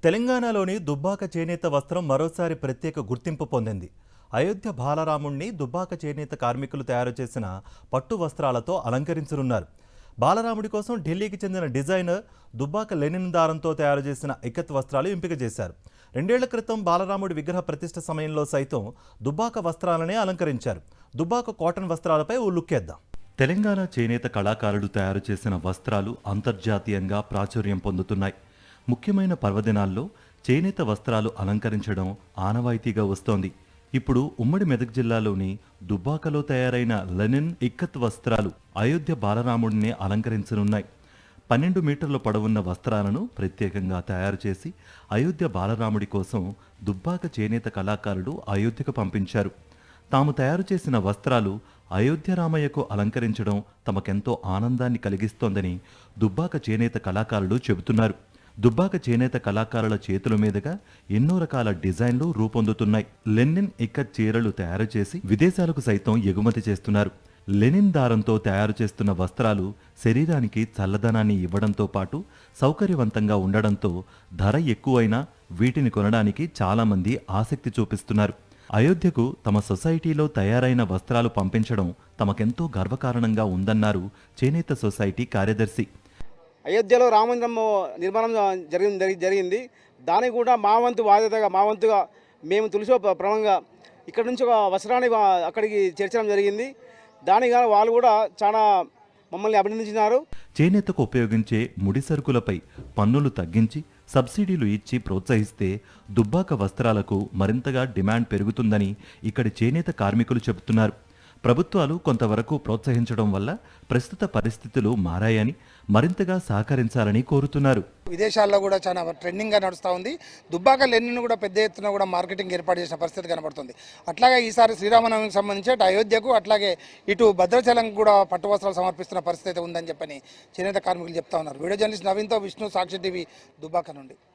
తెలంగాణలోని దుబ్బాక చేనేత వస్త్రం మరోసారి ప్రత్యేక గుర్తింపు పొందింది. అయోధ్య బాలరాముణ్ణి దుబ్బాక చేనేత కార్మికులు తయారు చేసిన పట్టు వస్త్రాలతో అలంకరించనున్నారు. బాలరాముడి కోసం ఢిల్లీకి చెందిన డిజైనర్ దుబ్బాక లెనిన్ దారంతో తయారు చేసిన ఇక్కత్ వస్త్రాలు ఎంపిక చేశారు. 2 ఏళ్ల క్రితం బాలరాముడి విగ్రహ ప్రతిష్ఠ సమయంలో సైతం దుబ్బాక వస్త్రాలనే అలంకరించారు. దుబ్బాక కాటన్ వస్త్రాలపై ఓ లుక్కేద్దాం. తెలంగాణ చేనేత కళాకారులు తయారు చేసిన వస్త్రాలు అంతర్జాతీయంగా ప్రాచుర్యం పొందుతున్నాయి. ముఖ్యమైన పర్వదినాల్లో చేనేత వస్త్రాలు అలంకరించడం ఆనవాయితీగా వస్తోంది. ఇప్పుడు ఉమ్మడి మెదక్ జిల్లాలోని దుబ్బాకలో తయారైన లెనిన్ ఇక్కత్ వస్త్రాలు అయోధ్య బాలరాముడిని అలంకరించనున్నాయి. 12 మీటర్ల పొడవున్న వస్త్రాలను ప్రత్యేకంగా తయారు చేసి అయోధ్య బాలరాముడి కోసం దుబ్బాక చేనేత కళాకారులు అయోధ్యకు పంపించారు. తాము తయారు చేసిన వస్త్రాలు అయోధ్య రామయ్యకు అలంకరించడం తమకెంతో ఆనందాన్ని కలిగిస్తోందని దుబ్బాక చేనేత కళాకారులు చెబుతున్నారు. దుబ్బాక చేనేత కళాకారుల చేతుల మీదుగా ఎన్నో రకాల డిజైన్లు రూపొందుతున్నాయి. లెనిన్ ఇక్కత్ చీరలు తయారు చేసి విదేశాలకు సైతం ఎగుమతి చేస్తున్నారు. లెనిన్ దారంతో తయారు చేస్తున్న వస్త్రాలు శరీరానికి చల్లదనాన్ని ఇవ్వడంతో పాటు సౌకర్యవంతంగా ఉండడంతో ధర ఎక్కువైనా వీటిని కొనడానికి చాలామంది ఆసక్తి చూపిస్తున్నారు. అయోధ్యకు తమ సొసైటీలో తయారైన వస్త్రాలు పంపించడం తమకెంతో గర్వకారణంగా ఉందన్నారు చేనేత సొసైటీ కార్యదర్శి. అయోధ్యలో రామమందిరం నిర్మాణం జరిగింది. దానికి కూడా మా వంతుగా మేము తులసి ప్రమంగా ఇక్కడ నుంచి ఒక వస్త్రాన్ని అక్కడికి చేర్చడం జరిగింది. దానికి వాళ్ళు కూడా చాలా మమ్మల్ని అభినందించినారు. చేనేతకు ఉపయోగించే ముడి సరుకులపై పన్నులు తగ్గించి సబ్సిడీలు ఇచ్చి ప్రోత్సహిస్తే దుబ్బాక వస్త్రాలకు మరింతగా డిమాండ్ పెరుగుతుందని ఇక్కడి చేనేత కార్మికులు చెబుతున్నారు. ప్రభుత్వాలు కొంతవరకు ప్రోత్సహించడం వల్ల ప్రస్తుత పరిస్థితులు మారాయని, మరింతగా సహకరించాలని కోరుతున్నారు. విదేశాల్లో కూడా చాలా ట్రెండింగ్గా నడుస్తూ ఉంది. దుబ్బాక లెనిన్ కూడా పెద్ద ఎత్తున కూడా మార్కెటింగ్ ఏర్పాటు చేసిన పరిస్థితి కనబడుతుంది. అట్లాగే ఈసారి శ్రీరామనవమికి సంబంధించి అటు అయోధ్యకు అట్లాగే ఇటు భద్రాచలం కూడా పట్టు వస్త్రాలు సమర్పిస్తున్న పరిస్థితి ఉందని చెప్పని చేనేత కార్మికులు చెప్తా ఉన్నారు. వీడియో జర్నలిస్ట్ నవీన్తో విష్ణు, సాక్షి టీవీ, దుబ్బాక నుండి.